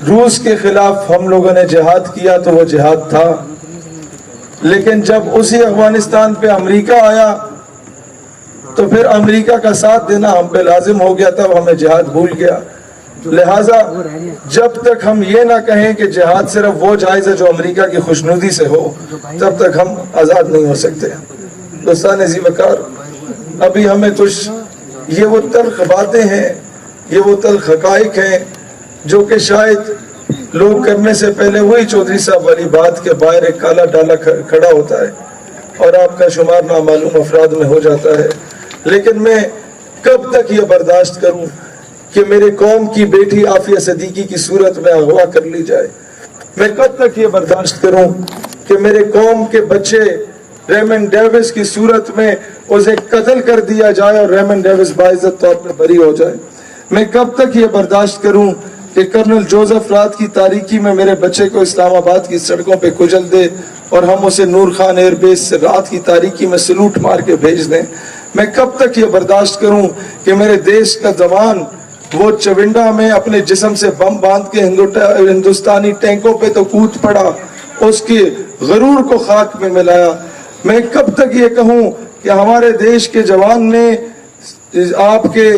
روس کے خلاف ہم لوگوں نے جہاد کیا تو وہ جہاد تھا، لیکن جب اسی افغانستان پہ امریکہ آیا تو پھر امریکہ کا ساتھ دینا ہم پہ لازم ہو گیا، تب ہمیں جہاد بھول گیا۔ لہٰذا جب تک ہم یہ نہ کہیں کہ جہاد صرف وہ جائز ہے جو امریکہ کی خوشنودی سے ہو، تب تک ہم آزاد نہیں ہو سکتے۔ دوستان ذی وقار، ابھی ہمیں کچھ یہ وہ تلخ باتیں ہیں، یہ وہ تلخ حقائق ہیں جو کہ شاید لوگ کرنے سے پہلے وہی چودھری صاحب والی بات کے باہر ایک کالا ڈالا کھڑا ہوتا ہے اور آپ کا شمار نامعلوم افراد میں ہو جاتا ہے۔ لیکن میں کب تک یہ برداشت کروں کہ میرے قوم کی بیٹی عافیہ صدیقی کی صورت میں اغوا کر لی جائے؟ میں کب تک یہ برداشت کروں کہ میرے قوم کے بچے ریمن ڈیوس کی صورت میں اسے قتل کر دیا جائے اور ریمن ڈیوس باعزت طور پر بری ہو جائے؟ میں کب تک یہ برداشت کروں کہ کرنل جوزف رات کی تاریکی میں میرے بچے کو اسلام آباد کی سڑکوں پہ کچل دے اور ہم اسے نور خان ایئر بیس سے رات کی تاریکی میں سلوٹ مار کے بھیج دیں؟ میں کب تک یہ برداشت کروں کہ میرے دیش کا جوان وہ چونڈا میں اپنے جسم سے بم باندھ کے ہندوستانی ٹینکوں پہ تو کود پڑا، اس کے غرور کو خاک میں ملایا؟ میں کب تک یہ کہوں کہ ہمارے دیش کے جوان نے آپ کے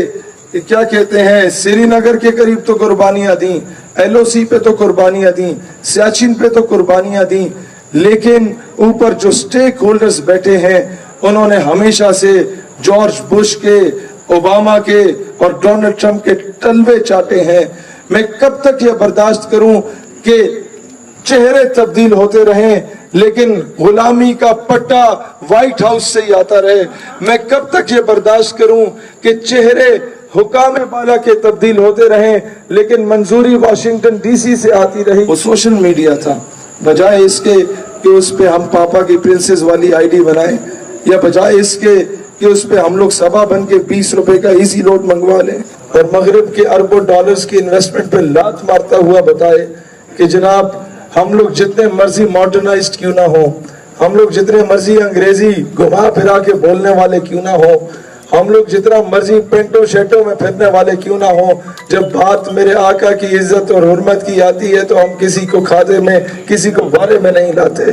کیا کہتے ہیں سری نگر کے قریب تو قربانیاں دیں، ایل او سی پہ تو قربانیاں دیں، سیاچن پہ تو قربانیاں دیں، لیکن اوپر جو سٹیک ہولڈرز بیٹھے ہیں انہوں نے ہمیشہ سے جارج بش کے، اوباما کے اور ڈونلڈ ٹرمپ کے تلوے چاٹے ہیں۔ میں کب تک یہ برداشت کروں کہ چہرے تبدیل ہوتے رہیں لیکن غلامی کا پٹا وائٹ ہاؤس سے ہی آتا رہے؟ میں کب تک یہ برداشت کروں کہ چہرے حکام بالا کے تبدیل ہوتے رہیں لیکن منظوری واشنگٹن ڈی سی سے آتی رہی؟ وہ سوشل میڈیا تھا، بجائے اس کے کہ اس پہ ہم پاپا کی پرنسس والی آئی ڈی بنائیں، یا بجائے اس کے کہ اس پہ ہم لوگ سبا بن کے 20 روپے کا ایزی لوڈ منگوا لیں اور مغرب کے اربوں ڈالرز کی انویسٹمنٹ پہ لات مارتا ہوا بتائے کہ جناب ہم لوگ جتنے مرضی ماڈرنائزڈ کیوں نہ ہوں، ہم لوگ جتنے مرضی انگریزی گھما پھرا کے بولنے والے کیوں نہ ہوں، ہم لوگ جتنا مرضی پینٹو شیٹو میں پھرنے والے کیوں نہ ہوں، جب بات میرے آقا کی عزت اور حرمت کی آتی ہے تو ہم کسی کو کھادے میں، کسی کو بارے میں نہیں لاتے۔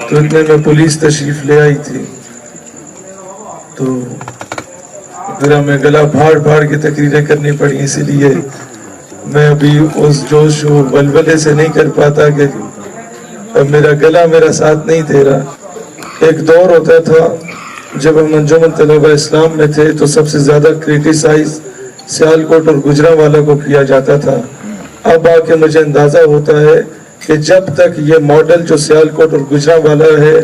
تو اتنے میں پولیس تشریف لے آئی تھی تو پھر ہمیں گلا بھاڑ بھاڑ کے تقریریں کرنی پڑی، اسی لیے میں ابھی اس جوش و ولولے سے نہیں کر پاتا کہ اب میرا گلا میرا ساتھ نہیں دے رہا۔ ایک دور ہوتا تھا جب ہم انجمن طلبہ اسلام میں تھے تو سب سے زیادہ کریٹیسائز سیالکوٹ اور گجرانوالہ کو کیا جاتا تھا۔ اب آ کے مجھے اندازہ ہوتا ہے کہ جب تک یہ ماڈل جو سیالکوٹ اور گجرانوالہ ہے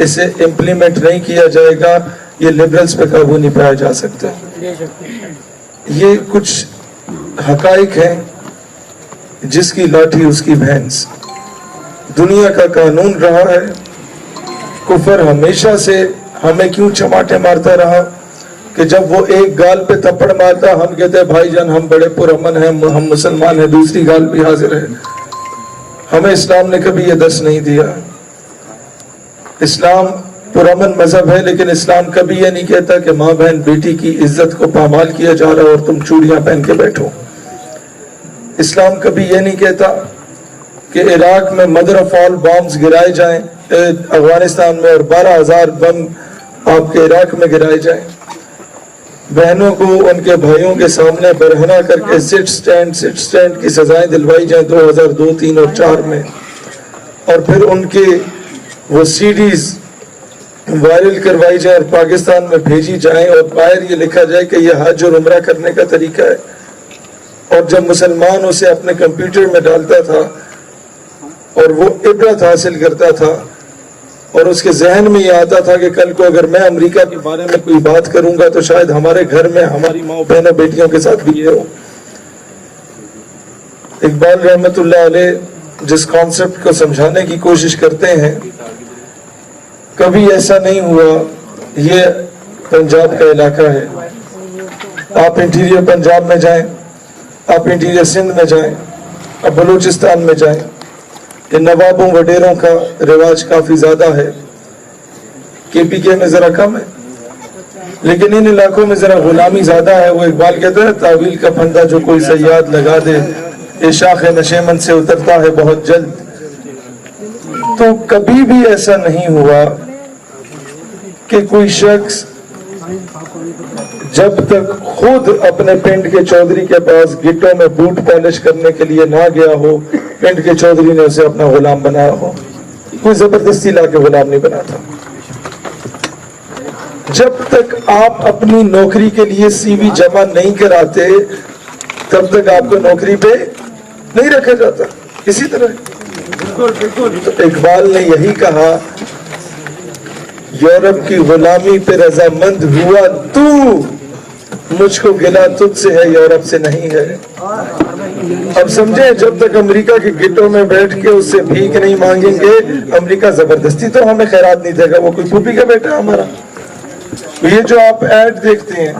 اسے امپلیمنٹ نہیں کیا جائے گا، یہ لبرلز پہ قابو نہیں پایا جا سکتا۔ یہ کچھ حقائق ہیں، جس کی لاٹھی اس کی بھینس۔ دنیا کا قانون رہا ہے، کفر ہمیشہ سے ہمیں کیوں چماٹے مارتا رہا کہ جب وہ ایک گال پہ تھپڑ مارتا ہم کہتے ہیں بھائی جان ہم بڑے پرامن ہیں، ہم مسلمان ہیں، دوسری گال بھی حاضر ہے۔ ہمیں اسلام نے کبھی یہ درس نہیں دیا۔ اسلام پرامن مذہب ہے، لیکن اسلام کبھی یہ نہیں کہتا کہ ماں بہن بیٹی کی عزت کو پامال کیا جا رہا اور تم چوڑیاں پہن کے بیٹھو۔ اسلام کبھی یہ نہیں کہتا کہ عراق میں مدر آف آل بامز گرائے جائیں، افغانستان میں، اور 12,000 بم آپ کے عراق میں گرائے جائیں۔ بہنوں کو ان کے بھائیوں کے سامنے برہنہ کر کے سٹ سٹینڈ کی سزائیں دلوائی جائیں 2002، 2003 اور 2004 میں، اور پھر ان کے وہ سی ڈیز وائرل کروائی جائیں اور پاکستان میں بھیجی جائیں اور باہر یہ لکھا جائے کہ یہ حج اور عمرہ کرنے کا طریقہ ہے۔ اور جب مسلمان اسے اپنے کمپیوٹر میں ڈالتا تھا اور وہ عبرت حاصل کرتا تھا اور اس کے ذہن میں یہ آتا تھا کہ کل کو اگر میں امریکہ کے بارے میں کوئی بات کروں گا تو شاید ہمارے گھر میں ہماری ماں بہنوں بیٹیوں کے ساتھ بھی یہ ہو۔ اقبال رحمت اللہ علیہ جس کانسیپٹ کو سمجھانے کی کوشش کرتے ہیں، کبھی ایسا نہیں ہوا۔ یہ پنجاب کا علاقہ ہے، آپ انٹیریئر پنجاب میں جائیں، آپ انٹیریئر سندھ میں جائیں، آپ بلوچستان میں جائیں، کہ نوابوں وڈیروں کا رواج کافی زیادہ ہے۔ کے پی کے میں ذرا کم ہے، لیکن ان علاقوں میں ذرا غلامی زیادہ ہے. وہ اقبال کہتا ہے تعویل کا پھندا جو کوئی صیاد لگا دے یہ شاخ نشیمن سے اترتا ہے بہت جلد. تو کبھی بھی ایسا نہیں ہوا کہ کوئی شخص جب تک خود اپنے پنڈ کے چودھری کے پاس گٹوں میں بوٹ پالش کرنے کے لیے نہ گیا ہو پنڈ کے چودھری نے اسے اپنا غلام بنایا ہو. کوئی زبردستی لا کے غلام نہیں بناتا. جب تک آپ اپنی نوکری کے لیے سی وی جمع نہیں کراتے تب تک آپ کو نوکری پہ نہیں رکھا جاتا. اسی طرح تو اقبال نے یہی کہا یورپ کی غلامی پہ رضامند ہوا تو مجھ کو گلا تجھ سے ہے یورپ سے نہیں ہے. اب سمجھیں جب تک امریکہ کے گٹوں میں بیٹھ کے اس سے بھیک نہیں مانگیں گے امریکہ زبردستی تو ہمیں خیرات نہیں دے گا. وہ کوئی پھوپھی کا بیٹا ہمارا. یہ جو آپ ایڈ دیکھتے ہیں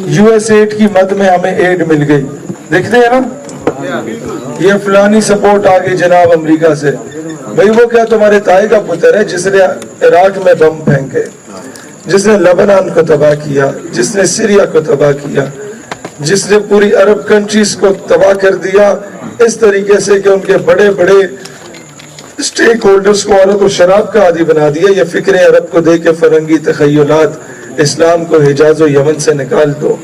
یو ایس ایڈ کی مد میں ہمیں ایڈ مل گئی دیکھتے ہیں نا یہ فلانی سپورٹ آ گئی جناب امریکہ سے. بھئی وہ کیا تمہارے تائی کا پتر ہے جس نے عراق میں بم پھینکے جس نے لبنان کو تباہ کیا جس نے سیریا کو تباہ کیا جس نے پوری عرب کنٹریز کو تباہ کر دیا اس طریقے سے کہ ان کے بڑے بڑے اسٹیک ہولڈرز کو عورت و شراب کا عادی بنا دیا. یہ فکر عرب کو دے کے فرنگی تخیلات اسلام کو حجاز و یمن سے نکال دو.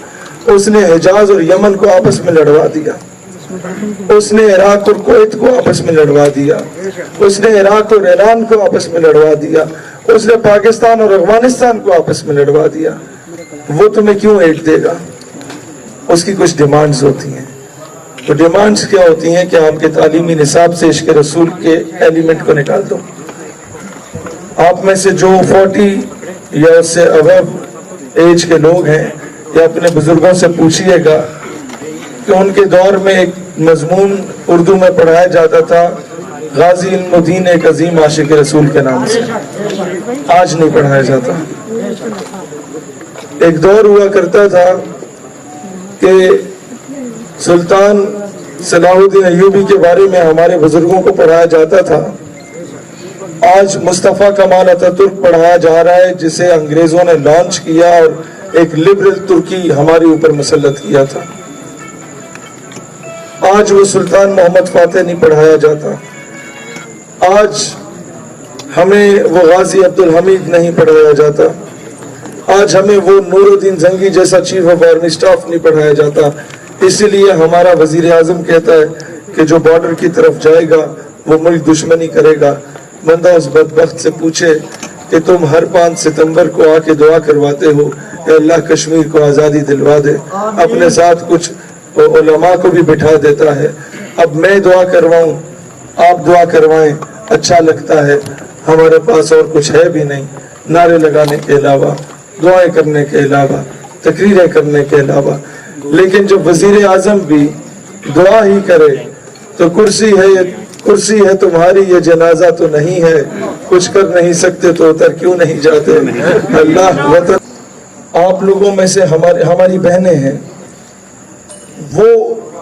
اس نے حجاز اور یمن کو آپس میں لڑوا دیا. اس نے عراق اور کویت کو آپس میں لڑوا دیا. اس نے عراق اور ایران کو آپس میں لڑوا دیا. اس نے پاکستان اور افغانستان کو آپس میں لڑوا دیا. وہ تمہیں کیوں ایڈ دے گا؟ اس کی کچھ ڈیمانڈز ہوتی ہیں. وہ ڈیمانڈز کیا ہوتی ہیں کہ آپ کے تعلیمی نصاب سے عشق رسول کے ایلیمنٹ کو نکال دو. آپ میں سے جو 40 یا اس سے ابو ایج کے لوگ ہیں یا اپنے بزرگوں سے پوچھئے گا کہ ان کے دور میں ایک مضمون اردو میں پڑھایا جاتا تھا غازی علم الدین ایک عظیم عاشق رسول کے نام سے. آج نہیں پڑھایا جاتا. ایک دور ہوا کرتا تھا کہ سلطان صلاح الدین ایوبی کے بارے میں ہمارے بزرگوں کو پڑھایا جاتا تھا. آج مصطفیٰ کمال اتاترک پڑھایا جا رہا ہے جسے انگریزوں نے لانچ کیا اور ایک لبرل ترکی ہمارے اوپر مسلط کیا تھا. آج وہ سلطان محمد فاتح نہیں پڑھایا جاتا. آج ہمیں وہ غازی عبدالحمید نہیں پڑھایا جاتا. آج ہمیں وہ نور الدین زنگی جیسا چیف آف آرمی سٹاف نہیں پڑھایا جاتا. اسی لیے ہمارا وزیر اعظم کہتا ہے کہ جو بارڈر کی طرف جائے گا وہ ملک دشمنی کرے گا. بندہ اس بدبخت سے پوچھے کہ تم ہر 5 ستمبر کو آ کے دعا کرواتے ہو کہ اللہ کشمیر کو آزادی دلوا دے. اپنے ساتھ کچھ علماء کو بھی بٹھا دیتا ہے. اب میں دعا کرواؤں آپ دعا کروائیں اچھا لگتا ہے. ہمارے پاس اور کچھ ہے بھی نہیں نعرے لگانے کے علاوہ دعائیں کرنے کے علاوہ تقریریں کرنے کے علاوہ. لیکن جب وزیر اعظم بھی دعا ہی کرے تو کرسی ہے تمہاری یہ جنازہ تو نہیں ہے. کچھ کر نہیں سکتے تو اتر کیوں نہیں جاتے. اللہ وطن آپ لوگوں میں سے ہماری بہنیں ہیں وہ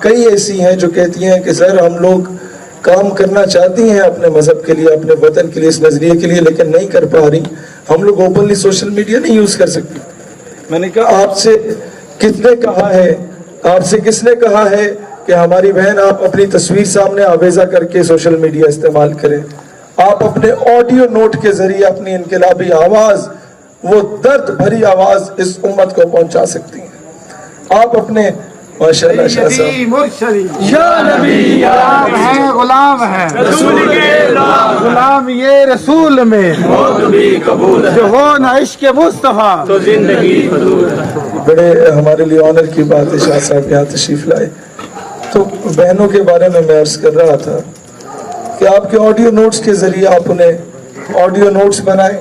کئی ایسی ہیں جو کہتی ہیں کہ سر ہم لوگ کام کرنا چاہتی ہیں اپنے مذہب کے لیے اپنے وطن کے لیے اس نظریے کے لیے لیکن نہیں کر پا رہی. ہم لوگ اوپنلی سوشل میڈیا نہیں یوز کر سکتے. میں نے کہا آپ سے کتنے کہا ہے آپ سے کس نے کہا ہے کہ ہماری بہن آپ اپنی تصویر سامنے آویزہ کر کے سوشل میڈیا استعمال کریں. آپ اپنے آڈیو نوٹ کے ذریعے اپنی انقلابی آواز وہ درد بھری آواز اس امت کو پہنچا سکتی ہیں. آپ اپنے ماشاءاللہ شاہ صاحب یا نبی آپ ہیں غلام ہیں غلام یہ رسول میں جو ہو نہ عشق مصطفیٰ تو زندگی بڑے ہمارے لیے آنر کی بات ہے شاہ صاحب یہاں تشریف لائے. تو بہنوں کے بارے میں عرض کر رہا تھا کہ آپ کے آڈیو نوٹس کے ذریعے آپ انہیں آڈیو نوٹس بنائیں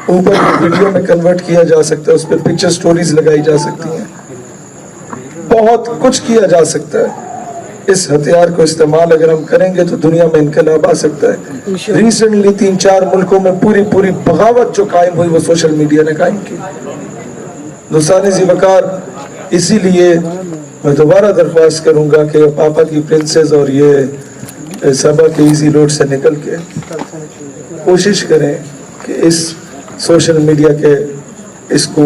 اوپر ویڈیو میں کنورٹ کیا جا سکتا ہے. اس پر پکچر سٹوریز لگائی جا سکتی ہیں. بہت کچھ کیا جا سکتا ہے. اس ہتھیار کو استعمال اگر ہم کریں گے تو دنیا میں انقلاب آ سکتا ہے. ریسنٹلی 3-4 ملکوں میں پوری بغاوت جو قائم ہوئی وہ سوشل میڈیا نے قائم کی. دوستان ذی وقار اسی لیے میں دوبارہ درخواست کروں گا کہ پاپا کی پرنسز اور یہ سبا کے ایزی روڈ سے نکل کے کوشش کریں کہ اس سوشل میڈیا کے اس کو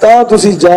ਤਾਂ ਤੁਸੀਂ ਜਾ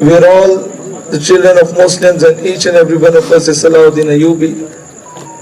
we are all the children of Muslims and each and every one of us is Salahuddin Ayyubi।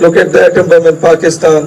look at the atom bomb in Pakistan।